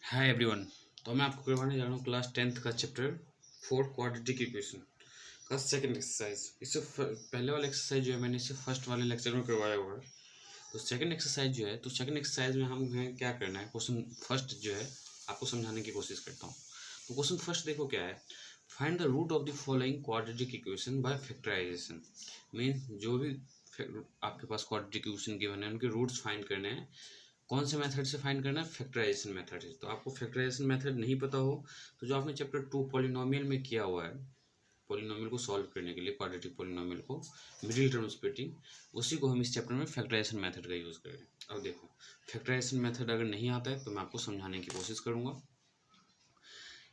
Hi everyone. तो मैं आपको करवाने जा रहा हूँ क्लास 10th का चैप्टर 4 क्वाड्रेटिक इक्वेशन का सेकंड एक्सरसाइज। इससे पहले वाला एक्सरसाइज जो है मैंने इससे फर्स्ट वाले लेक्चर में करवाया हुआ है। तो सेकंड एक्सरसाइज जो है, तो सेकंड एक्सरसाइज में हमें क्या करना है, क्वेश्चन फर्स्ट जो है आपको समझाने की कोशिश करता हूँ। तो क्वेश्चन फर्स्ट देखो क्या है, find the root of the following quadratic equation by factorisation. Mean जो भी आपके पास क्वाड्रेटिक इक्वेशन गिवन है उनके रूट्स फाइंड करने हैं। कौन से मेथड से फाइंड करना है? फैक्टराइजेशन मेथड से। तो आपको फैक्टराइजेशन मेथड नहीं पता हो तो जो आपने चैप्टर 2 पॉलिनोमियल में किया हुआ है, पॉलिनोमियल को सॉल्व करने के लिए, क्वाड्रेटिक पॉलिनोमियल को मिडिल टर्म स्प्लिटिंग, उसी को हम इस चैप्टर में फैक्टराइजेशन मेथड का यूज़ करेंगे। अब देखो, फैक्टराइजेशन मेथड अगर नहीं आता है तो मैं आपको समझाने की कोशिश करूँगा।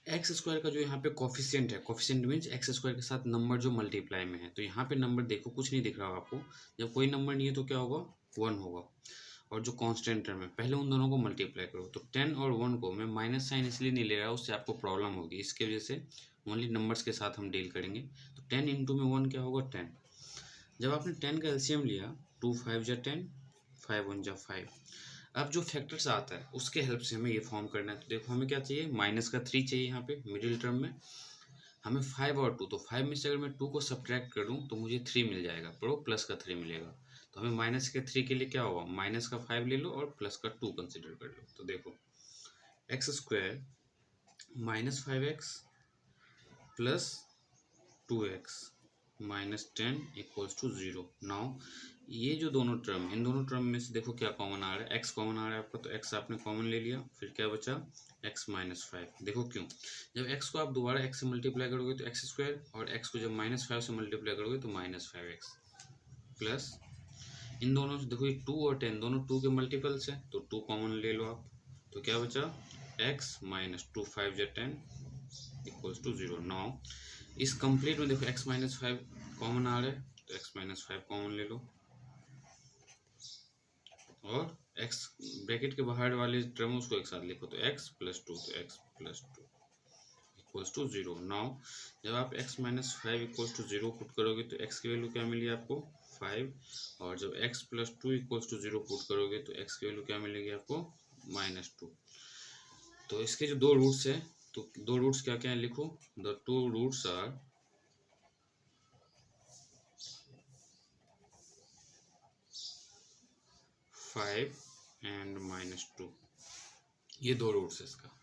एक्स स्क्वायर का जो यहाँ पे कॉफिशिएंट है, कॉफिशिएंट मीन्स एक्स स्क्वायर के साथ नंबर जो मल्टीप्लाई में है, तो यहाँ पे नंबर देखो कुछ नहीं दिख रहा आपको। जब कोई नंबर नहीं है तो क्या होगा? 1 होगा। और जो कांस्टेंट टर्म है, पहले उन दोनों को मल्टीप्लाई करो। तो 10 और 1 को मैं माइनस साइन इसलिए नहीं ले रहा, उससे आपको प्रॉब्लम होगी, इसके वजह से ओनली नंबर्स के साथ हम डील करेंगे। तो 10 इंटू में 1 क्या होगा? 10। जब आपने 10 का एलसीएम लिया, 2 5 जा 10, 5 1 जा 5। अब जो फैक्टर्स आता है उसके हेल्प से हमें ये फॉर्म करना है। तो देखो हमें क्या चाहिए, माइनस का 3 चाहिए यहाँ पे मिडिल टर्म में। हमें 5 और 2, तो 5 में से अगर मैं 2 को सब्ट्रैक्ट कर दूँ तो मुझे 3 मिल जाएगा, पर प्लस का 3 मिलेगा। तो हमें माइनस के 3 के लिए क्या होगा, माइनस का 5 ले लो और प्लस का 2 कंसिडर कर लो। तो देखो x square minus 5x plus 2x minus 10 equals to 0। Now ये जो दोनों टर्म, इन दोनों टर्म में से देखो क्या कॉमन आ रहा है, x कॉमन आ रहा है आपका, तो x आपने कॉमन ले लिया, फिर क्या बचा, x माइनस 5। देखो क्यों, जब x को आप दोबारा x से मल्टीप्लाई करोगे तो एक्स स्क्वायर, और x को जब माइनस 5 से मल्टीप्लाई करोगे तो माइनस 5x प्लस, इन दोनों से देखो ये 2 और 10 दोनों 2 के मल्टीपल्स हैं, तो 2 कॉमन ले लो आप, तो क्या बचा, x माइनस 2 5 जा 10 इक्वल्स टू 0। नाउ इस कंप्लीट में देखो x माइनस 5 कॉमन आ रहा है, तो x माइनस 5 कॉमन ले लो, और x ब्रैकेट के बाहर वाले टर्म उसको एक साथ लिखो, तो x प्लस 2, तो x plus 2 equals to 0। Now जब आप x minus 5 equals to 0 put करोगे तो x की वैल्यू क्या मिली आपको, 5, और जब x plus 2 equals to 0 put करोगे तो x की वैल्यू क्या मिलेगी आपको, माइनस 2। तो इसके जो दो रूट्स है, तो दो रूट्स क्या क्या है लिखो, the two roots are 5 and minus 2। ये दो रूट्स है इसका।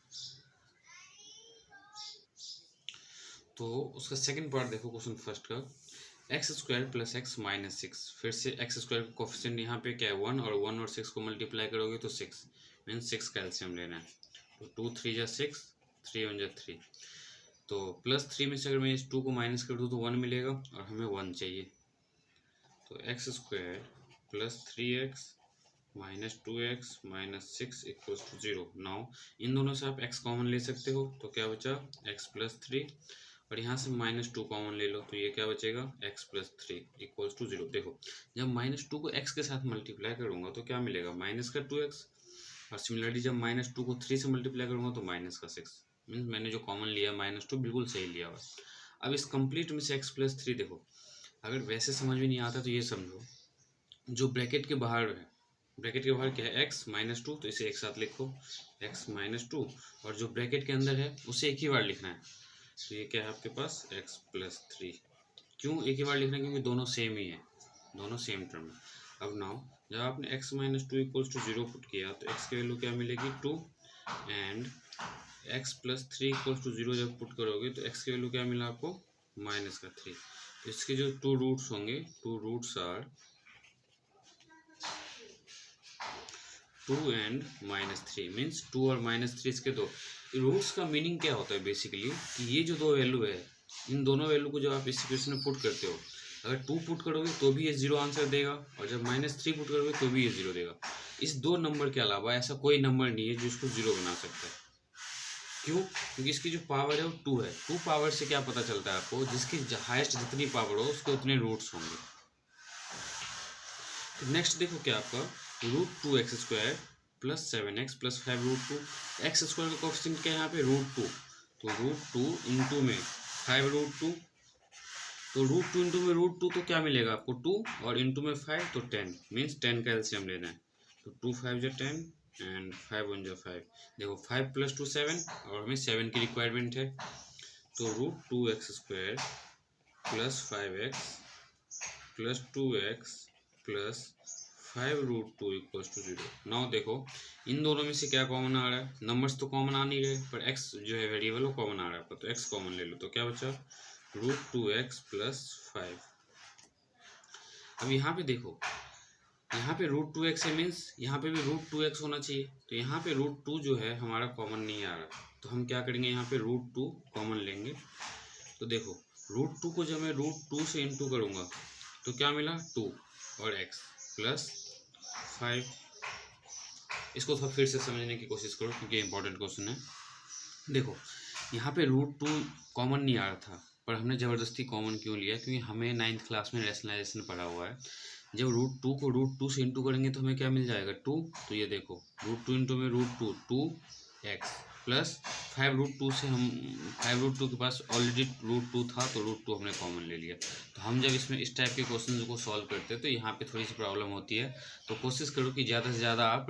तो उसका सेकंड पार्ट देखो क्वेश्चन फर्स्ट का, x square plus x minus 6। फिर से एक्स स्क्वायर का कोफिशिएंट यहाँ पे क्या है, 1, और 1 और 6 को मल्टीप्लाई करोगे तो 6, मीन्स 6 का एलसीएम लेना है। तो 2 3 जा 6, 3 1 जा 3। तो प्लस 3 में से अगर मैं इस 2 को माइनस कर दूँ तो 1 मिलेगा, और हमें 1 चाहिए। तो x square plus 3x minus 2x minus 6 equals to 0। Now इन दोनों से आप x कॉमन ले सकते हो, तो क्या बचा, x प्लस 3, और यहाँ से माइनस 2 कॉमन ले लो, तो ये क्या बचेगा, x प्लस 3 इक्वल्स टू 0। देखो जब माइनस 2 को x के साथ मल्टीप्लाई करूँगा तो क्या मिलेगा, माइनस का 2x, और सिमिलरली जब माइनस 2 को 3 से मल्टीप्लाई करूँगा तो माइनस का 6, मीन्स मैंने जो कॉमन लिया माइनस 2 बिल्कुल सही लिया हुआ। अब इस कंप्लीट में से x प्लस 3 देखो, अगर वैसे समझ में नहीं आता तो ये समझो, जो ब्रैकेट के बाहर है, ब्रैकेट के बाहर क्या है, x माइनस 2, तो इसे एक साथ लिखो, x माइनस 2, और जो ब्रैकेट के अंदर है उसे एक ही बार लिखना है, तो ये क्या है आपके पास, x प्लस 3। क्यों एक ही बार लिखना है, क्योंकि दोनों सेम ही है, दोनों सेम टर्म है। अब नाउ जब आपने x minus 2 equals to 0 put किया तो x की वैल्यू क्या मिलेगी, 2, and x plus 3 equals to 0 जब पुट करोगे तो x की वैल्यू क्या मिला आपको, माइनस का 3। तो इसके जो टू रूट्स होंगे, two roots are 2 and minus 3, means 2 और माइनस 3 इसके दो रूट्स। का मीनिंग क्या होता है बेसिकली, कि ये जो दो वैल्यू है, इन दोनों वैल्यू को जब आप इस इक्वेशन में पुट करते हो, अगर 2 पुट करोगे तो भी ये 0 आंसर देगा, और जब माइनस 3 पुट करोगे तो भी ये 0 देगा। इस दो नंबर के अलावा ऐसा कोई नंबर नहीं है जो इसको 0 बना सकता है। क्यों? क्योंकि इसकी जो पावर है वो 2 है। 2 पावर से क्या पता चलता है आपको, जिसकी हाइस्ट जितनी पावर हो उसके उतने रूट्स होंगे। तो नेक्स्ट देखो क्या आपका, root 2 x square plus 7x plus 5 root 2। X square का कोफिशिएंट क्या है यहाँ पे, रूट 2, तो रूट 2 इंटू में 5 रूट 2, तो रूट 2 इंटू में रूट 2, तो क्या मिलेगा आपको, 2, और इंटू में 5 तो 10, मीन्स 10 का एलसीएम लेना है। तो 2 5 जा 10, एंड 5 1 जा 5। देखो 5 + 2 7 और हमें 7 की रिक्वायरमेंट है, तो √2x² + 5x + 2x + 5√2 = 0। नाउ देखो इन दोनों में से क्या कॉमन आ रहा है, नंबर्स तो कॉमन आ नहीं रहे, पर x जो है वेरिएबल वो कॉमन आ रहा है आपका, तो x कॉमन ले लो, तो क्या बचा √2x + 5। अब यहाँ पे देखो, यहाँ पे √2x है मीन्स यहाँ पे भी √2x होना चाहिए, तो यहाँ पे √2 जो है हमारा कॉमन नहीं आ रहा, तो हम क्या करेंगे यहाँ पे √2 कॉमन लेंगे। तो देखो √2 को जब मैं √2 से इंटू करूँगा तो क्या मिला 2 और x + 5। इसको थोड़ा फिर से समझने की कोशिश करो क्योंकि इंपॉर्टेंट क्वेश्चन है। देखो यहाँ पे √2 कॉमन नहीं आ रहा था, पर हमने ज़बरदस्ती कॉमन क्यों लिया, क्योंकि हमें 9th क्लास में रैशनलाइजेशन पढ़ा हुआ है। जब √2 को √2 से इंटू करेंगे तो हमें क्या मिल जाएगा 2, तो ये देखो √2 इंटू में √2 2x + 5√2 से हम 5√2 के पास ऑलरेडी √2 था, तो √2 हमने कॉमन ले लिया। तो हम जब इसमें इस टाइप के क्वेश्चन को सॉल्व करते हैं तो यहाँ पे थोड़ी सी प्रॉब्लम होती है, तो कोशिश करो कि ज़्यादा से ज़्यादा आप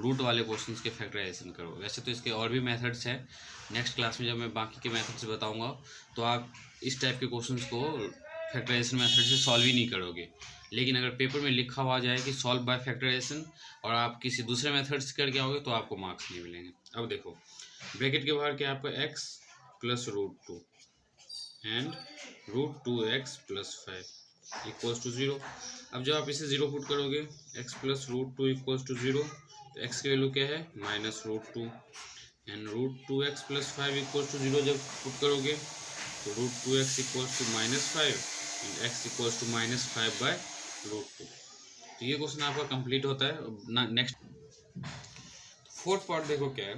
रूट वाले क्वेश्चंस के फैक्टराइजेशन करो। वैसे तो इसके और भी मेथड्स हैं, नेक्स्ट क्लास में जब मैं बाकी के मेथड्स बताऊंगा तो आप इस टाइप के क्वेश्चंस को फैक्टराइजेशन मेथड से सॉल्व ही नहीं करोगे, लेकिन अगर पेपर में लिखा हुआ जाए कि सॉल्व बाय फैक्टराइजेशन और आप किसी दूसरे मेथड से करके आओगे तो आपको मार्क्स नहीं मिलेंगे। अब देखो ब्रैकेट के बाहर क्या आपका x + √2 एंड √2x + 5 = 0। अब जब आप इसे 0 पुट करोगे x + √2 = 0, तो x की वैल्यू क्या है -√2 एंड √2x + 5 = 0 जब पुट करोगे तो √2x = -5 एंड x = -5/√2। तो ये क्वेश्चन आपका कंप्लीट होता है। नेक्स्ट फोर्थ पार्ट देखो क्या है,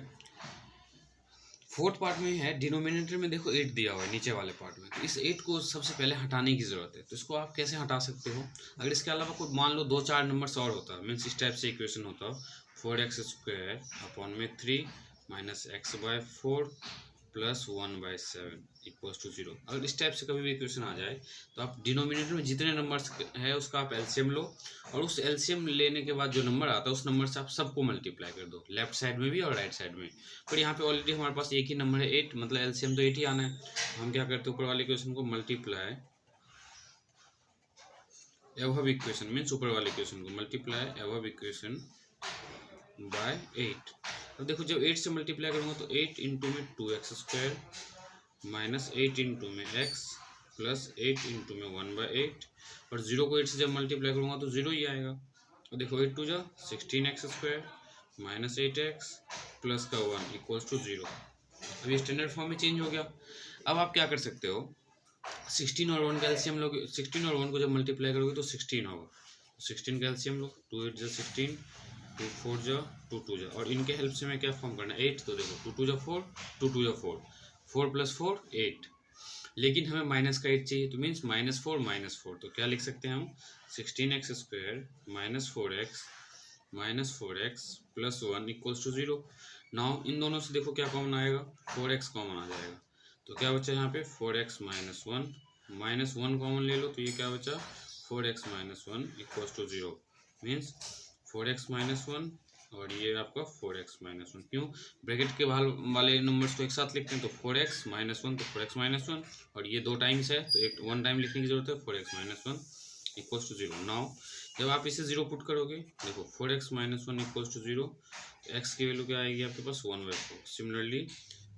फोर्थ पार्ट में है डिनोमिनेटर में देखो 8 दिया हुआ है नीचे वाले पार्ट में, तो इस 8 को सबसे पहले हटाने की ज़रूरत है। तो इसको आप कैसे हटा सकते हो, अगर इसके अलावा कोई मान लो 2-4 नंबर्स और होता है, मीन्स इस टाइप से इक्वेशन होता हो 4x² / 3 - x/4 + 1/7 = 0। अगर इस टाइप से कभी भी इक्वेशन आ जाए तो आप डिनोमिनेटर में जितने नंबर्स है उसका आप एलसीएम लो, और उस एलसीएम लेने के बाद जो नंबर आता है उस नंबर से आप सबको मल्टीप्लाई कर दो, लेफ्ट साइड में भी और राइट साइड में। पर यहाँ पे ऑलरेडी हमारे पास एक ही नंबर है 8, मतलब एलसीएम तो 8 ही आना है। हम क्या करते हैं ऊपर वाले इक्वेशन को मल्टीप्लाई एबव इक्वेशन, मीन्स ऊपर वाले इक्वेशन को मल्टीप्लाई एबव इक्वेशन बाय 8। अब देखो जब 8 से मल्टीप्लाई करूँगा तो 8 इंटू में 2x² -8 इंटू में x + 8 इंटू में 1/8, और 0 को 8 से जब मल्टीप्लाई करूँगा तो 0 ही आएगा। और देखो 8 2 जा 16x² -8x प्लस का 1 = 0। अब ये स्टैंडर्ड फॉर्म में चेंज हो गया। अब आप क्या कर सकते हो, 16 और 1 का एलसीएम लोगे, 16 और 1 को जब मल्टीप्लाई करोगे तो 16 होगा, 16 का एलसीएम लो, 2 8 जा 16, 2 4 जा 2 2 जा, और इनके हेल्प से मैं क्या फॉर्म करना है 8, तो देखो 2 2 जा 4, 2 2 जा 4, 4 + 4 8, लेकिन हमें माइनस का 8 चाहिए, तो मीन्स -4 -4, तो क्या लिख सकते हैं हम 16x² -4x + 1 = 0। नाउ इन दोनों से देखो क्या कॉमन आएगा, 4x कॉमन आ जाएगा, तो क्या बचा यहाँ पे 4x - 1 -1 कॉमन ले लो, तो ये क्या बचा 4x - 1 = 0, मीन्स 4x - 1 और ये आपका 4x - 1। क्यों, ब्रैकेट के बाहर वाले नंबर्स को एक साथ लिखते हैं, तो 4x - 1 तो 4x - 1, और ये 2 टाइम्स है तो एक 1 टाइम लिखने की जरूरत है, 4x - 1 = 0। नाउ जब आप इसे 0 पुट करोगे, देखो 4x - 1 = 0, तो x की वैल्यू क्या आएगी आपके पास 1/4। सिमिलरली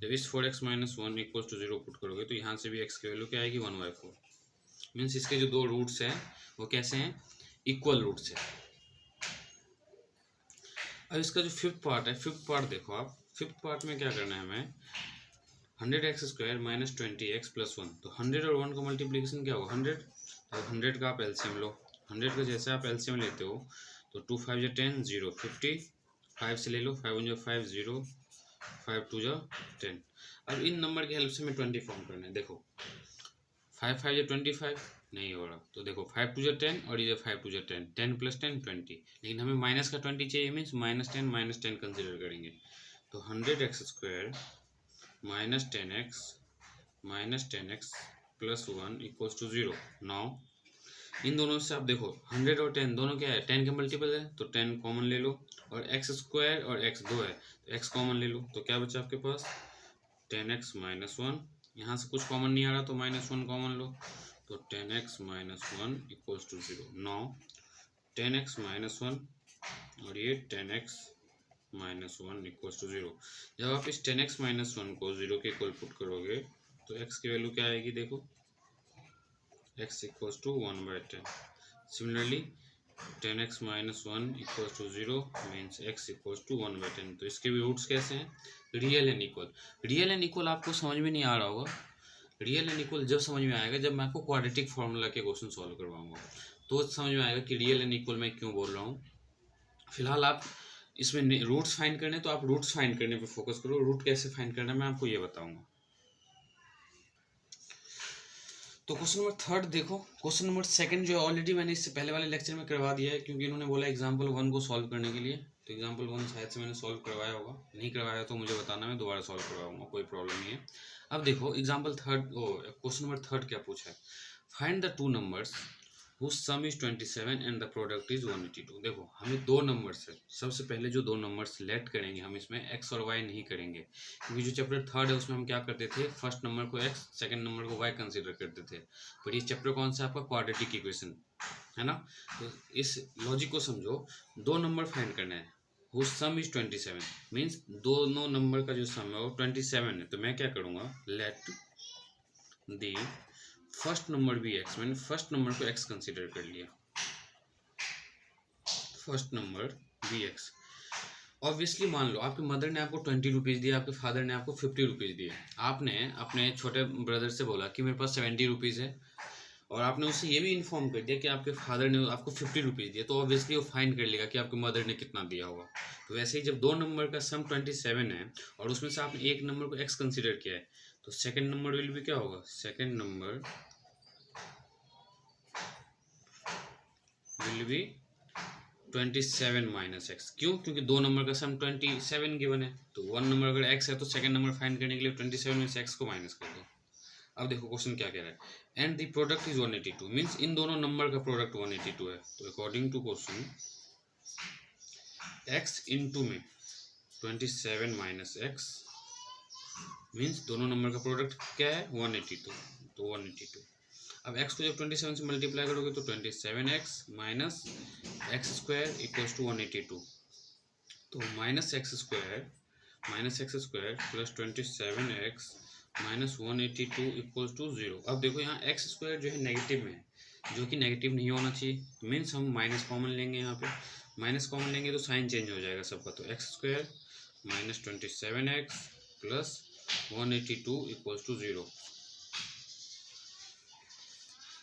जब इस 4x - 1 = 0 पुट करोगे तो यहाँ से भी x की वैल्यू क्या आएगी 1/4। मीन्स इसके जो दो रूट्स हैं वो कैसे हैं, इक्वल रूट्स है। अब इसका जो फिफ्थ पार्ट है, फिफ्थ पार्ट देखो आप, फिफ्थ पार्ट में क्या करना है हमें 100x² - 20x + 1, तो 100 और 1 का मल्टीप्लिकेशन क्या होगा 100, तो 100 का आप एलसीएम लो, 100 का जैसे आप एलसीएम लेते हो तो 2 5 जा 10 0 50, 5 से ले लो 5 1 जा 5 0, 5 2 जा 10। अब इन नंबर की हेल्प से हमें 20 फॉर्म करना है। देखो 5 5 जा 25 नहीं हो रहा, तो देखो 5 2 जा 10 और ये 5 2 जा 10, 10 + 10 20, लेकिन हमें माइनस का 20 चाहिए, मीन्स -10 - 10 कंसिडर करेंगे, तो 100x² -10x + 1 = 0। नाउ इन दोनों से आप देखो 100 और 10 दोनों क्या है, 10 के मल्टीपल है, तो 10 कॉमन ले लो, और एक्स स्क्वायर और एक्स 2 है तो एक्स कॉमन ले लो, तो क्या बचा आपके पास 10x माइनस 1। यहाँ से कुछ कॉमन नहीं आ रहा तो -1 कॉमन लो, तो 10x minus 1 equals to 0। 9 10x minus 1 और ये 10x माइनस 1 इक्वल्स टू 0। जब आप इस 10x माइनस 1 को 0 के इक्वल पुट करोगे तो x की वैल्यू क्या आएगी, देखो x equals to 1/10। Similarly 10x minus 1 equals to 0 means x equals to 1/10। तो इसके भी रूट्स कैसे हैं, real and equal. Real and equal आपको समझ में नहीं आ रहा होगा, रियल एंड इक्वल जब समझ में आएगा जब मैं आपको क्वाड्रेटिक फार्मूला के क्वेश्चन सॉल्व करवाऊंगा, तो समझ में आएगा कि रियल एंड इक्वल मैं क्यों बोल रहा हूँ। फिलहाल आप इसमें रूट्स फाइंड करने, तो आप रूट्स फाइंड करने पे फोकस करो। रूट कैसे फाइंड करना है मैं आपको ये बताऊंगा। तो क्वेश्चन नंबर 3 देखो। क्वेश्चन नंबर 2 जो ऑलरेडी मैंने इससे पहले वाले लेक्चर में करवा दिया है, क्योंकि इन्होंने बोला एग्जाम्पल 1 को सॉल्व करने के लिए, तो एग्जाम्पल 1 शायद से मैंने सॉल्व करवाया होगा, नहीं करवाया तो मुझे बताना, मैं दोबारा सॉल्व करवाऊंगा, कोई प्रॉब्लम नहीं है। अब देखो एग्जाम्पल 3 क्वेश्चन नंबर 3 क्या पूछा है, find the 2 numbers whose sum is 27 and the product is 182। देखो हमें 2 नंबर्स है, सबसे पहले जो 2 नंबर्स सेलेक्ट करेंगे हम, इसमें x और y नहीं करेंगे, क्योंकि जो चैप्टर 3 है उसमें हम क्या करते थे, फर्स्ट नंबर को x सेकंड नंबर को y कंसीडर करते थे। पर ये चैप्टर कौन सा आपका, क्वाड्रेटिक इक्वेशन है ना। तो इस लॉजिक को समझो, 2 नंबर फाइंड करना है whose sum is 27 मीन्स दोनों नंबर का जो सम है वो 27 है। तो मैं क्या करूँगा, लेट दी फर्स्ट नंबर भी x, मैंने फर्स्ट नंबर को x कंसीडर कर लिया, फर्स्ट नंबर भी x। ऑब्वियसली मान लो आपके मदर ने आपको 20 रुपीज़ दिया, आपके फादर ने आपको 50 रुपीज़ दिए, आपने अपने छोटे ब्रदर से बोला कि मेरे पास 70 रुपीज़ है, और आपने उससे ये भी इन्फॉर्म कर दिया कि आपके फादर ने आपको 50 रुपीज़ दिया, तो ऑब्वियसली वो फाइंड कर लेगा कि आपके मदर ने कितना दिया होगा। तो वैसे ही जब 2 नंबर का सम 27 है और उसमें से आपने एक नंबर को x कंसीडर किया है, तो सेकेंड नंबर विल भी क्या होगा, second number will be 27 minus x. क्यों, क्योंकि 2 नंबर का सम 27 गिवन है, तो 1 नंबर अगर x है तो सेकंड नंबर फाइंड करने के लिए 27 में से x को माइनस कर दो। अब देखो क्वेश्चन क्या कह रहा है, and the product is 182 means इन दोनों नंबर का प्रोडक्ट 182 है। तो according to question x into में 27 माइनस एक्स मीन्स दोनों नंबर का प्रोडक्ट क्या है, 182, तो 182। अब x को जब 27 से मल्टीप्लाई करोगे तो 27x minus x square equals to 182, तो minus x square plus 27x minus 182 equals to 0। अब देखो यहाँ एक्स स्क्वायर जो है नेगेटिव में है, जो कि नेगेटिव नहीं होना चाहिए, मीन्स हम माइनस कॉमन लेंगे, यहाँ पे माइनस कॉमन लेंगे तो साइन चेंज हो जाएगा सबका, तो x square minus 27x plus 182 equals to 0।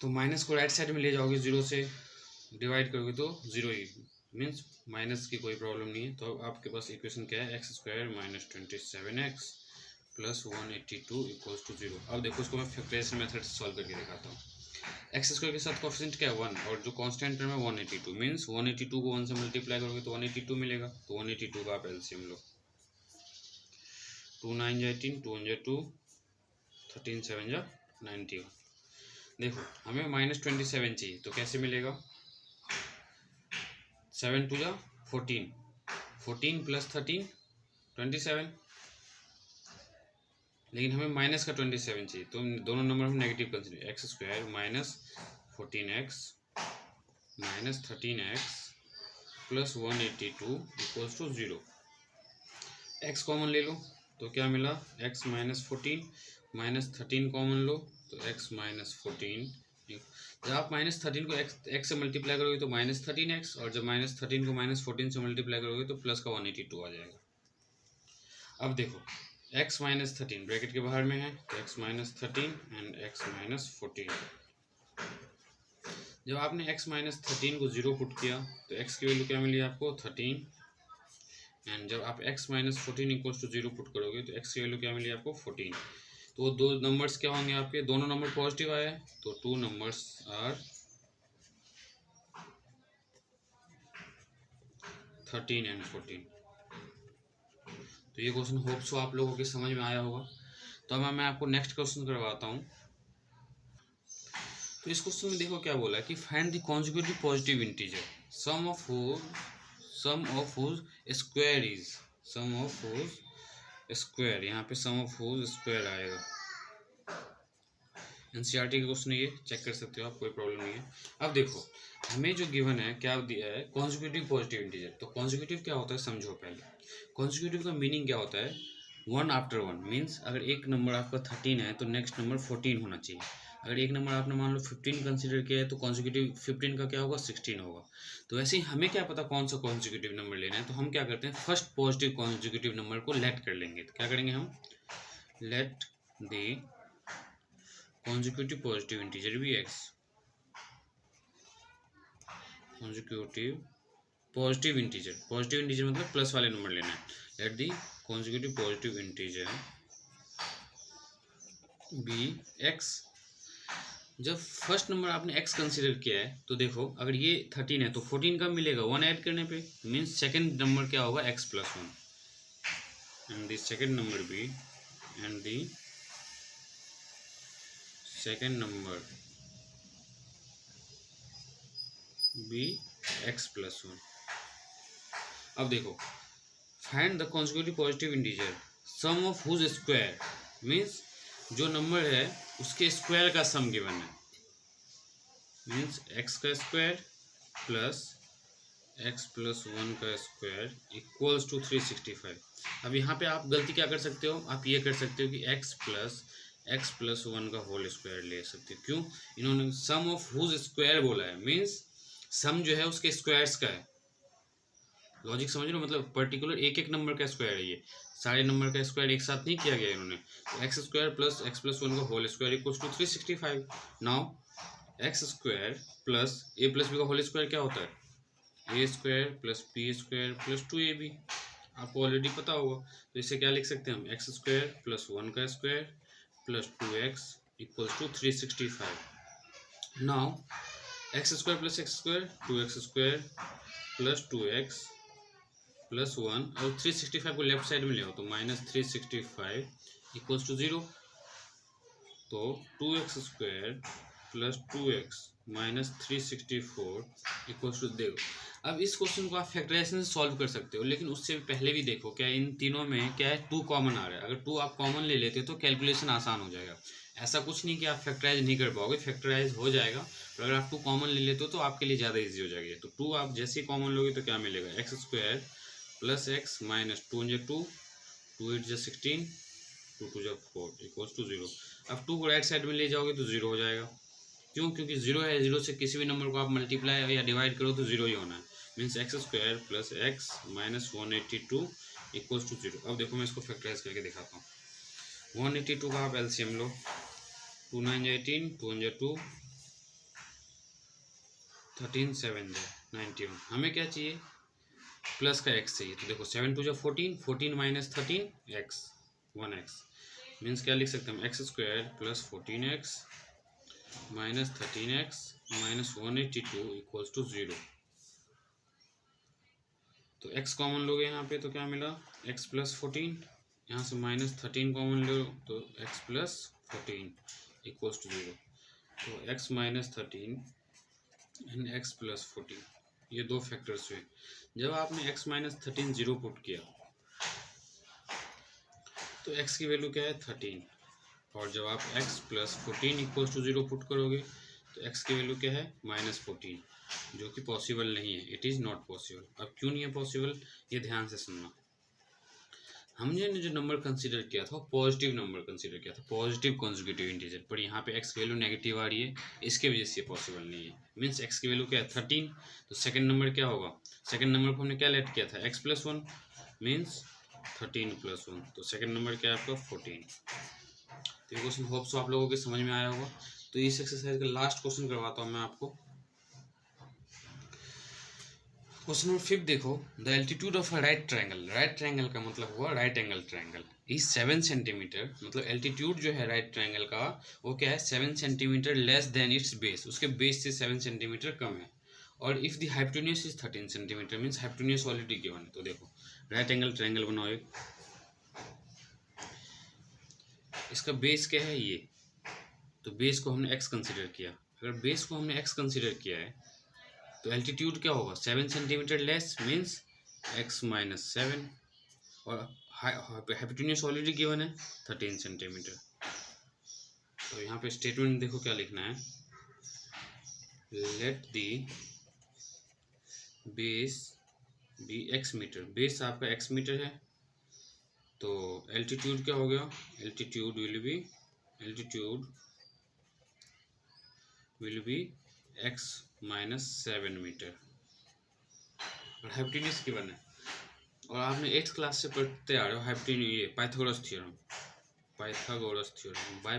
तो माइनस को राइट साइड में ले जाओगे, 0 से डिवाइड करोगे तो 0 ही, मीन्स माइनस की कोई प्रॉब्लम नहीं है। तो अब आपके पास इक्वेशन क्या है, x square minus 27x plus 182 equals to 0। अब देखो इसको मैं फैक्टराइजेशन मेथड से सॉल्व करके दिखाता हूँ। एक्स स्क्वायर के साथ कोएफिशिएंट क्या है 1, और जो कांस्टेंट टर्म है 182, मीन्स 182 को 1 से मल्टीप्लाई करोगे तो 182 मिलेगा, तो 182 का आप एलसीएम लो, 2 9 18, 2 1 2, 13 7 91। देखो हमें -27 चाहिए, तो कैसे मिलेगा, 7 2 14, 14 प्लस 13 27, लेकिन हमें माइनस का 27 चाहिए, तो दोनों नंबर हम negative consider, x square minus 14x minus 13x plus 182 equals to 0। X common ले लो तो क्या मिला, x माइनस 14 माइनस 13 कॉमन लो तो x माइनस 14। जब आप -13 को x से मल्टीप्लाई करोगे तो -13x, और जब -13 को -14 से मल्टीप्लाई करोगे तो प्लस का 182 आ जाएगा। अब देखो x माइनस 13 ब्रैकेट के बाहर में है, तो x minus 13 and x minus 14। जब आपने x माइनस 13 को 0 पुट किया तो x की वैल्यू क्या मिली आपको 13, एंड जब आप x minus 14 equals to 0 put करोगे तो x की वैल्यू क्या मिली आपको 14। तो दो नंबर्स क्या होंगे आपके, दोनों नंबर पॉजिटिव आए, तो 2 नंबर्स आर 13 एंड 14। तो ये क्वेश्चन होप सो आप लोगों के समझ में आया होगा। तो अब मैं आपको नेक्स्ट क्वेश्चन करवाता हूँ। तो इस क्वेश्चन में देखो क्या बोला है कि find the consecutive positive integer sum of whose square is sum of whose square, यहाँ पे सम ऑफ हुज स्क्वायर आएगा। एनसीईआरटी का क्वेश्चन है ये, चेक कर सकते हो आप, कोई प्रॉब्लम नहीं है। अब देखो हमें जो गिवन है क्या दिया है, कॉन्जिक्यूटिव पॉजिटिव इंटीजर। तो कॉन्जिक्यूटिव क्या होता है समझो पहले। कॉन्जिक्यूटिव का मीनिंग क्या होता है, वन आफ्टर वन, मीन्स अगर एक नंबर आपका 13 है तो नेक्स्ट नंबर 14 होना चाहिए। अगर एक नंबर आपने मान लो 15 कंसिडर किया है तो कॉन्जिक्यूटिव 15 का क्या होगा, 16 होगा। तो वैसे ही हमें क्या पता कौन सा कॉन्जिक्यूटिव नंबर लेना है, तो हम क्या करते हैं, फर्स्ट पॉजिटिव कॉन्जिक्यूटिव नंबर को लेट कर लेंगे। तो क्या करेंगे हम, let the consecutive positive integer भी एक्स, कॉन्जिक्यूटिव पॉजिटिव इंटीजर मतलब प्लस वाले नंबर लेना है। Let the consecutive positive integer be x. जब फर्स्ट नंबर आपने एक्स कंसिडर किया है तो देखो अगर ये 13 है तो 14 कब मिलेगा, 1 ऐड करने पे, मीन्स सेकेंड नंबर क्या होगा, x plus 1 and the second number be and the second number be x plus 1। अब देखो find the consecutive positive integer sum of whose square, means जो नंबर है उसके स्क्वायर का सम गिवन है, means x का स्क्वायर प्लस एक्स प्लस 1 का square equals to 365। अब यहाँ पे आप गलती क्या कर सकते हो, आप ये कर सकते हो कि एक्स प्लस 1 का होल स्क्वायर ले सकते हो। क्यों, इन्होंने सम ऑफ हुज स्क्वायर बोला है, मीन्स सम जो है उसके स्क्वायर्स का है। लॉजिक समझ लो, मतलब पर्टिकुलर एक एक नंबर का स्क्वायर है, ये सारे नंबर का स्क्वायर एक साथ नहीं किया गया इन्होंने। तो x square plus x plus 1 का whole square equals to 365। Now x square plus a plus b का होल स्क्वायर क्या होता है, a square plus b square plus 2ab, आपको ऑलरेडी पता होगा। तो इसे क्या लिख सकते हैं हम, एक्स स्क्वायर प्लस 1 का square plus 2x equals to 365। Now x square plus x square 2x square plus 2x plus 1 और 365 को लेफ्ट साइड में ले आओ तो -365 इक्वल्स टू 0। तो 2x square plus 2x minus 364 equals to, देखो अब इस क्वेश्चन को आप फैक्टराइजेशन से सॉल्व कर सकते हो, लेकिन उससे पहले भी देखो क्या इन तीनों में क्या है, 2 कॉमन आ रहा है। अगर 2 आप कॉमन ले लेते हो तो कैलकुलेशन आसान हो जाएगा। ऐसा कुछ नहीं कि आप फैक्टराइज नहीं कर पाओगे, फैक्टराइज हो जाएगा, पर अगर आप 2 कॉमन ले लेते हो तो आपके लिए ज़्यादा ईजी हो जाएगा। तो 2 आप जैसे ही कॉमन लोगे तो क्या मिलेगा, x square plus x minus 2 × 2 2 8 16 2 2 4 equals to 0। अब 2 को राइट साइड में ले जाओगे तो 0 हो जाएगा। क्यों, क्योंकि 0 है, 0 से किसी भी नंबर को आप मल्टीप्लाई या डिवाइड करो तो 0 ही होना है, means x square plus x minus 182 equals to 0। अब देखो मैं इसको फैक्टराइज करके दिखाता हूँ। 182 का आप एलसीएम लो, 2 9 18 2 1 2 13 7 91। हमें क्या चाहिए, प्लस का एक्स चाहिए। तो देखो 7 2 14 14 माइनस 13 एक्स 1x, मीन्स क्या लिख सकते हैं हम, x square plus 14x minus 13x minus 182 equals to 0। तो x कॉमन लोगे यहाँ पे तो क्या मिला, x प्लस 14, यहाँ से माइनस 13 कॉमन लो तो x प्लस 14 इक्वल्स टू 0। तो x minus 13 and x plus 14 ये 2 फैक्टर्स हुए। जब आपने x माइनस 13 0 पुट किया तो x की वैल्यू क्या है 13, और जब आप x plus 14 equals to 0 put करोगे तो x की वैल्यू क्या है -14, जो कि पॉसिबल नहीं है, इट इज़ नॉट पॉसिबल। अब क्यों नहीं है पॉसिबल, ये ध्यान से सुनना। हमने जो नंबर कंसीडर किया था पॉजिटिव नंबर कंसीडर किया था, पॉजिटिव कॉन्जिक्यूटिव इंटीजर, पर यहाँ पे x की वैल्यू नेगेटिव आ रही है, इसके वजह से ये पॉसिबल नहीं है। मीन्स x की वैल्यू क्या है 13, तो सेकंड नंबर क्या होगा, सेकंड नंबर को हमने क्या लेट किया था x प्लस 1, मीन्स 13 प्लस 1, तो सेकंड नंबर क्या है आपका 14। तो ये क्वेश्चन होप सो आप लोगों के समझ में आया होगा। तो इस एक्सरसाइज का लास्ट क्वेश्चन करवाता हूँ मैं आपको। क्वेश्चन नंबर 5 देखो, the altitude of a right triangle, right triangle का मतलब हुआ right angle triangle, is 7 centimetre, मतलब एल्टीट्यूड जो है राइट ट्रायंगल का वो क्या है 7 centimetre less than it's base, उसके बेस से 7 सेंटीमीटर कम है। और if the hypotenuse is 13 centimetre, means hypotenuse already given है। तो देखो राइट एंगल ट्रायंगल बनाओ एक, इसका बेस क्या है ये, तो बेस को हमने x कंसिडर किया। अगर बेस को हमने x कंसिडर किया है तो एल्टीट्यूड क्या होगा 7 centimetre less means x minus 7 और हाइपोटेन्यूज ऑलरेडी गिवन है 13 सेंटीमीटर। तो यहाँ पे स्टेटमेंट देखो क्या लिखना है, let the base be x metre. Base आपका x मीटर है तो एल्टीट्यूड क्या हो गया, altitude will be x minus 7 metre और हाइपोटेन्यूज गिवन है। और आपने 8th क्लास से पढ़ते आ रहे हो हाइपोटेन्यूज, ये Pythagoras theorem by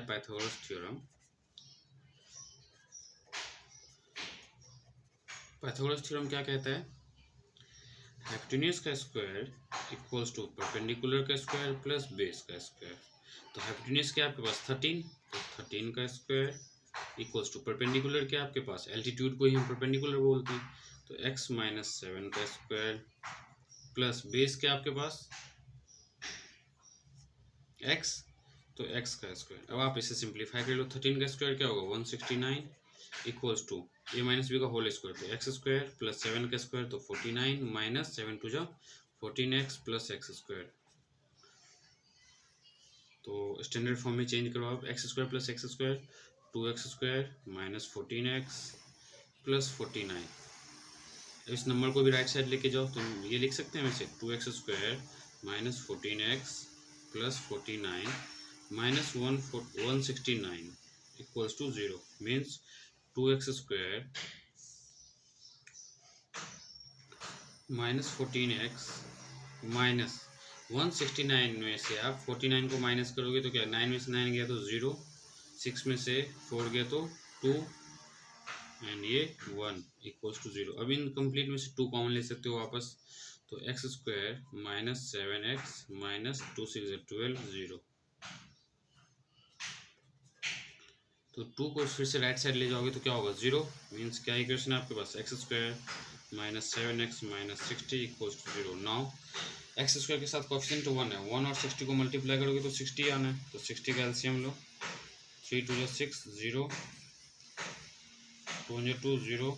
Pythagoras theorem. Pythagoras theorem क्या कहता है, हाइपोटेन्यूज का स्क्वायर इक्वल्स टू परपेंडिकुलर का स्क्वायर प्लस बेस का स्क्वायर। तो हाइपोटेन्यूज क्या आपके पास 13, तो 13 का स्क्वायर इक्वल्स टू परपेंडिकुलर क्या आपके पास, एल्टीट्यूड को ही हम परपेंडिकुलर बोलते हैं, तो x माइनस 7 का स्क्वायर प्लस बेस क्या आपके पास x, तो x का स्क्वायर। अब आप इसे सिंप्लीफाई कर लो, 13 का स्क्वायर क्या होगा 169 equals to a minus b का होल स्क्वायर, तो x स्क्वायर प्लस 7 का स्क्वायर तो 49 माइनस 7 टू जा 14x प्लस x स्क्वायर। तो स्टैंडर्ड फॉर्म में चेंज करो आप, x square plus x square 2x square minus 14x plus 49। इस नंबर को भी राइट साइड लेके जाओ तो ये लिख सकते हैं वैसे 2x square minus 14x plus 49 minus 169 equals to 0 means 2x square minus 14x minus 169 में से आप 49 को माइनस करोगे तो क्या 9 में से 9 गया तो 0, 6 में से 4 गया तो 2 एंड ये 1 इक्वल्स टू 0। अब इन कंप्लीट में से 2 कॉमन ले सकते हो वापस, तो x square minus 7x minus 2 6 12 0। तो 2 को फिर से राइट साइड ले जाओगे तो क्या होगा 0 मीन्स क्या इक्वेशन है आपके पास x square minus 7x minus 60 equals to 0। Now x square के साथ कोएफिशिएंट 1 है, 1 और 60 को मल्टीप्लाई करोगे तो 60 आना है, तो 60 का एलसीएम लो, 3 2 6 0 2 2 0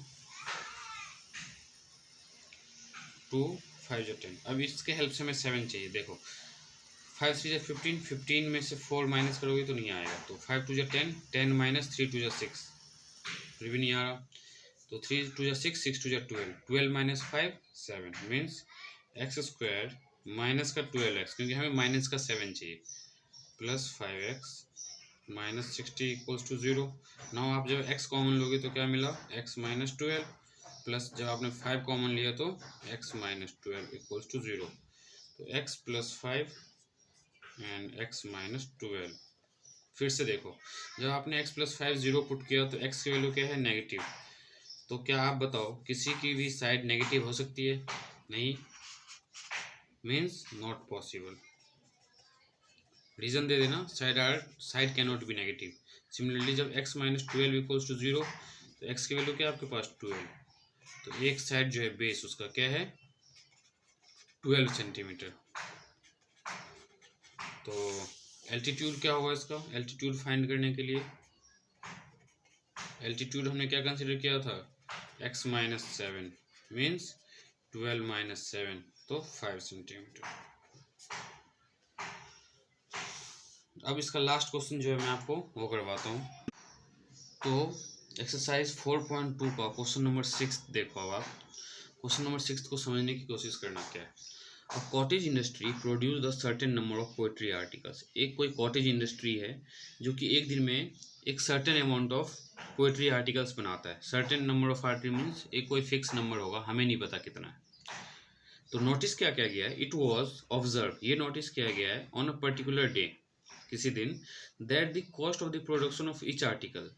2 5 10। अब इसके हेल्प से हमें 7 चाहिए, देखो 5 3 15, 15 में से 4 माइनस करोगे तो नहीं आएगा, तो 5 2 10, 10 माइनस 3 2 6 फिर भी नहीं आ रहा, तो 3 2 6 6 2 12, 12 minus 5 7 means x square minus का 12x क्योंकि हमें माइनस का 7 चाहिए plus 5x minus 60 equals to 0। Now आप जब x कॉमन लोगे तो क्या मिला x माइनस 12 प्लस जब आपने 5 कॉमन लिया तो x माइनस 12 इक्वल्स टू 0, तो x plus 5 and x minus 12। फिर से देखो जब आपने x प्लस 5 0 पुट किया तो x की वैल्यू क्या है नेगेटिव, तो क्या आप बताओ किसी की भी साइड नेगेटिव हो सकती है, नहीं, मीन्स नॉट पॉसिबल। रीजन दे देना, side can not be negative. Similarly जब x माइनस 12 इक्वल्स टू 0 तो x की वैल्यू क्या है आपके पास 12, तो एक साइड जो है बेस उसका क्या है 12 सेंटीमीटर। तो एल्टीट्यूड क्या होगा इसका, एल्टीट्यूड फाइंड करने के लिए एल्टीट्यूड हमने क्या कंसिडर किया था x माइनस 7 मीन्स 12 माइनस 7 तो 5 सेंटीमीटर। अब इसका लास्ट क्वेश्चन जो है मैं आपको वो करवाता हूँ। तो एक्सरसाइज 4.2 का क्वेश्चन नंबर 6 देखो। अब आप क्वेश्चन नंबर 6 को समझने की कोशिश करना क्या है। A cottage industry produce the certain number of poetry articles. एक कोई कॉटेज इंडस्ट्री है जो कि एक दिन में एक certain amount of poetry articles बनाता है। Certain number of article means एक कोई फिक्स नंबर होगा, हमें नहीं पता कितना है। तो नोटिस क्या किया गया है, इट वॉज ऑब्जर्व, ये नोटिस किया गया है ऑन अ पर्टिकुलर डे, किसी दिन, that the cost of the production of each article,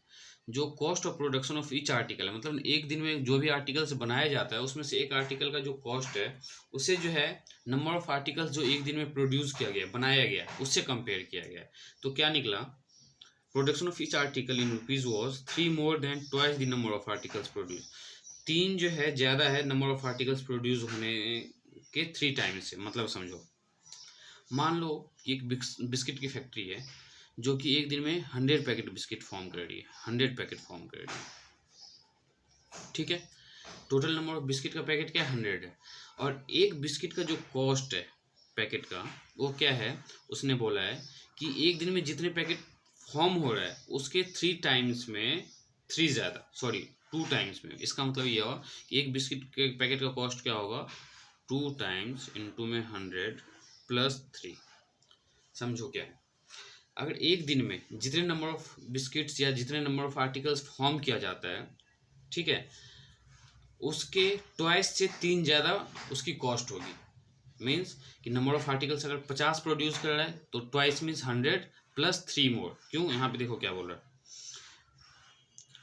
जो cost of production of each article है, मतलब एक दिन में जो भी आर्टिकल्स बनाया जाता है उसमें से एक आर्टिकल का जो कॉस्ट है उसे जो है नंबर ऑफ आर्टिकल्स जो एक दिन में प्रोड्यूस किया गया, बनाया गया, उससे कंपेयर किया गया। तो क्या निकला, production of each article in rupees was 3 more than twice the number of articles produce. 3 जो है ज़्यादा है नंबर ऑफ आर्टिकल्स प्रोड्यूस होने के 3 टाइम्स से। मतलब समझो, मान लो एक बिस्किट की फैक्ट्री है जो कि एक दिन में 100 पैकेट बिस्किट फॉर्म कर रही है, 100 पैकेट फॉर्म कर रही है। ठीक है, टोटल नंबर ऑफ बिस्किट का पैकेट क्या है, 100 है। और एक बिस्किट का जो कॉस्ट है पैकेट का वो क्या है, उसने बोला है कि एक दिन में जितने पैकेट फॉर्म हो रहा है उसके 3 टाइम्स में 3 ज़्यादा, सॉरी 2 टाइम्स में। इसका मतलब ये हुआ कि एक बिस्किट के पैकेट का कॉस्ट क्या होगा, 2 टाइम्स इंटू में 100 प्लस 3। समझो क्या है, अगर एक दिन में जितने नंबर ऑफ बिस्किट्स या जितने नंबर ऑफ आर्टिकल्स फॉर्म किया जाता है, ठीक है, उसके ट्वाइस से 3 ज़्यादा उसकी कॉस्ट होगी। मीन्स कि नंबर ऑफ आर्टिकल्स अगर 50 प्रोड्यूस कर रहा है तो ट्वाइस मीन्स 100 प्लस 3 मोर। क्यों, यहाँ पे देखो क्या बोल रहा है,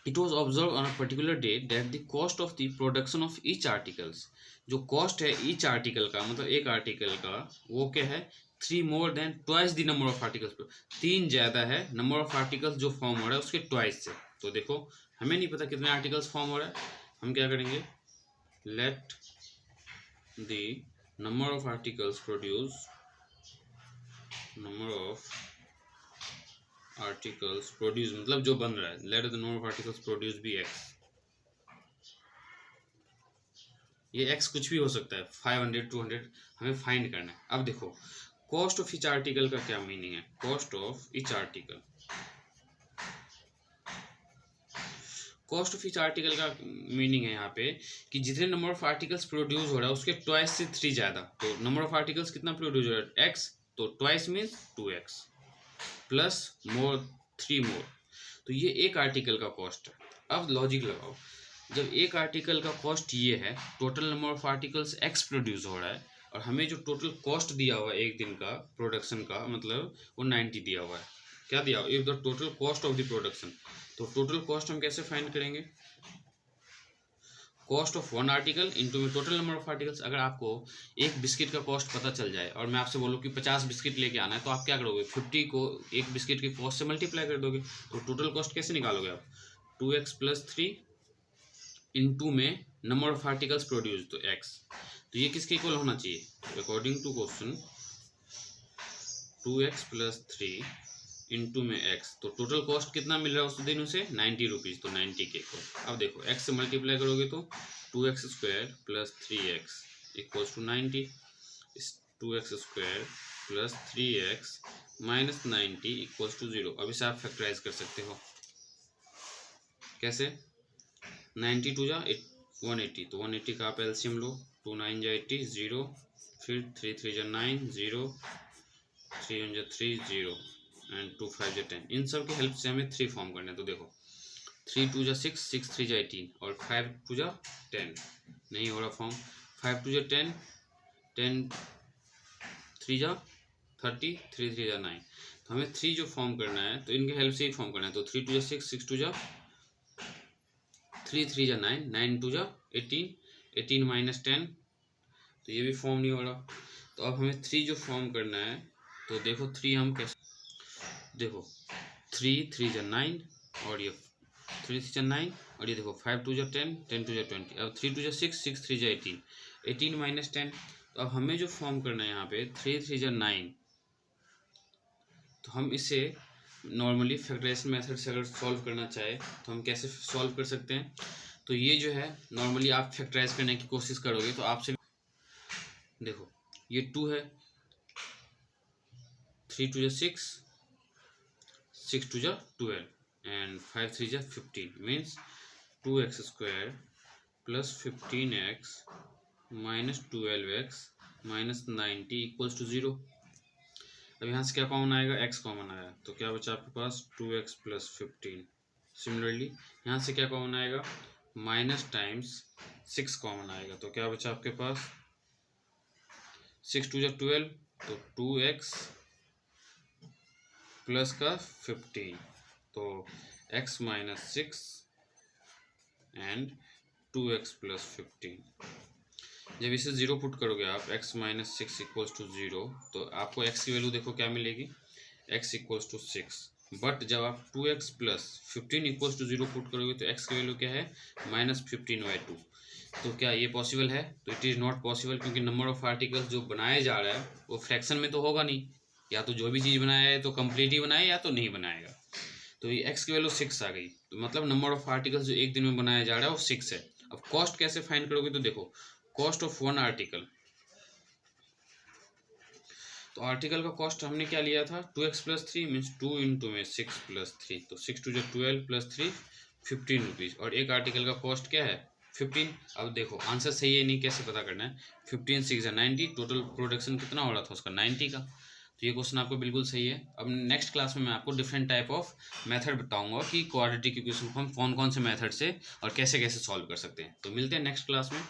it was observe on a particular day that the cost of the production of each articles, जो कॉस्ट है ईच आर्टिकल का, मतलब एक आर्टिकल का, वो क्या है, 3 more than twice the number of articles, 3 ज़्यादा है नंबर ऑफ आर्टिकल्स जो फॉर्म हो रहा है उसके ट्वाइस से। तो देखो हमें नहीं पता कितने आर्टिकल्स फॉर्म हो रहा है, हम क्या करेंगे, let the number of articles produced, number of articles produced मतलब जो बन रहा है, let the number of articles produced be x। ये x कुछ भी हो सकता है, 500 200, हमें फाइंड करना है। अब देखो कॉस्ट ऑफ ईच आर्टिकल का क्या मीनिंग है, cost of each article, cost of each article का मीनिंग है यहाँ पे कि जितने नंबर ऑफ आर्टिकल्स प्रोड्यूस हो रहा है उसके ट्वाइस से 3 ज़्यादा। तो नंबर ऑफ आर्टिकल्स कितना प्रोड्यूस हो रहा है, एक्स, तो ट्वाइस मीन्स 2x प्लस मोर 3 मोर। तो ये एक आर्टिकल का कॉस्ट है। अब लॉजिक लगाओ, जब एक आर्टिकल का कॉस्ट ये है, total number of articles x produce हो रहा है, और हमें जो टोटल कॉस्ट दिया हुआ है एक दिन का प्रोडक्शन का, मतलब वो 90 दिया हुआ है। क्या दिया हुआ, if the total cost of the production, तो टोटल कॉस्ट हम कैसे फाइंड करेंगे, cost of one article into में टोटल नंबर ऑफ आर्टिकल्स। अगर आपको एक बिस्किट का कॉस्ट पता चल जाए और मैं आपसे बोलूँ कि 50 बिस्किट लेके आना है, तो आप क्या करोगे, 50 को एक बिस्किट की कॉस्ट से मल्टीप्लाई कर दोगे। तो टोटल कॉस्ट कैसे निकालोगे आप, 2x प्लस 3 इंटू में नंबर ऑफ आर्टिकल्स प्रोड्यूस, तो x। तो ये किसके इक्वल होना चाहिए, according to question 2x plus 3 into में x। तो टोटल कॉस्ट कितना मिल रहा है उस दिन उसे, 90 रुपीज़, तो 90 के इक्वल। अब देखो x से मल्टीप्लाई करोगे तो 2x square plus 3x equals to 90, 2x square plus 3x minus 90 equals to 0। अब इसे आप फैक्टराइज कर सकते हो, कैसे, 90 टू जा 180, तो 180 का आप एलसीएम लो, 2 9 जा 80 0, फिर 3 3 जा 9 0, 3 1 जा 3 0 एंड 2 5 जा 10। इन सब की हेल्प से हमें 3 फॉर्म करना है। तो देखो 3 2 जा 6, 6 3 जा 18 और 5 2 जा 10, नहीं हो रहा फॉर्म, 5 2 जा 10, 10 3 जा 30, 3 3 जा 9। तो हमें 3 जो फॉर्म करना है तो इनके हेल्प से ही फॉर्म करना है। तो 3 2 जा 6, 6 2 जा 3 3 जा 9, 9 2 जा 18, 18 माइनस 10, तो ये भी फॉर्म नहीं हो रहा। तो अब हमें 3 जो फॉर्म करना है, तो देखो 3 हम कैसे, देखो 3 3 जा 9 और ये 3 3 जा 9 और ये देखो 5 2 जा 10, 10 2 जा 20। अब 3 2 जा 6, 6 3 जा 18, 18 माइनस 10। तो अब हमें जो फॉर्म करना है यहाँ पे 3 3 जा 9, तो हम इसे नॉर्मली फैक्टराइजेशन मेथड से अगर सॉल्व करना चाहे तो हम कैसे सॉल्व कर सकते हैं। तो ये जो है नॉर्मली आप फैक्टराइज करने की कोशिश करोगे तो आपसे, देखो ये 2 है, 3 2 जा 6, 6 2 जा 12 एंड 5 3 जा 15 means 2x square plus 15x minus 12x minus 90 equals to 0। अब यहाँ से क्या कॉमन आएगा, x कॉमन आया, तो क्या बचा आपके पास 2x प्लस 15। सिमिलरली यहाँ से क्या कॉमन आएगा, माइनस टाइम्स 6 कॉमन आएगा, तो क्या बचा आपके पास 6 2 जा 12, तो 2x प्लस का 15, तो x minus 6 and 2x plus 15। जब इसे 0 पुट करोगे आप, x माइनस 6 इक्वल्स टू 0, तो आपको x की वैल्यू देखो क्या मिलेगी, x इक्वल्स टू 6। बट जब आप 2x plus 15 equals to 0 put करोगे तो x की वैल्यू क्या है, माइनस 15/2। तो क्या ये पॉसिबल है, तो इट इज़ नॉट पॉसिबल, क्योंकि नंबर ऑफ आर्टिकल्स जो बनाया जा रहा है वो फ्रैक्शन में तो होगा नहीं, या तो जो भी चीज़ बनाया है तो कंप्लीट ही बनाए या तो नहीं बनाएगा। तो ये एक्स की वैल्यू 6 आ गई, तो मतलब नंबर ऑफ आर्टिकल्स जो एक दिन में बनाया जा रहा है वो 6 है। अब कॉस्ट कैसे फाइंड करोगे, तो देखो कॉस्ट ऑफ वन आर्टिकल, तो आर्टिकल का कॉस्ट हमने क्या लिया था 2x + 3 मीन्स 2 इंटू में 6 + 3, तो 6 × 2 = 12 + 3 15 रुपीज़, और एक आर्टिकल का कॉस्ट क्या है 15। अब देखो आंसर सही है नहीं कैसे पता करना है, 15 6 = 90, टोटल प्रोडक्शन कितना हो रहा था उसका 90 का, तो ये क्वेश्चन आपको बिल्कुल सही है। अब नेक्स्ट क्लास में मैं आपको डिफरेंट टाइप ऑफ मेथड बताऊंगा कि क्वाड्रेटिक इक्वेशन को हम कौन कौन से मेथड से और कैसे कैसे सॉल्व कर सकते हैं। तो मिलते हैं नेक्स्ट क्लास में।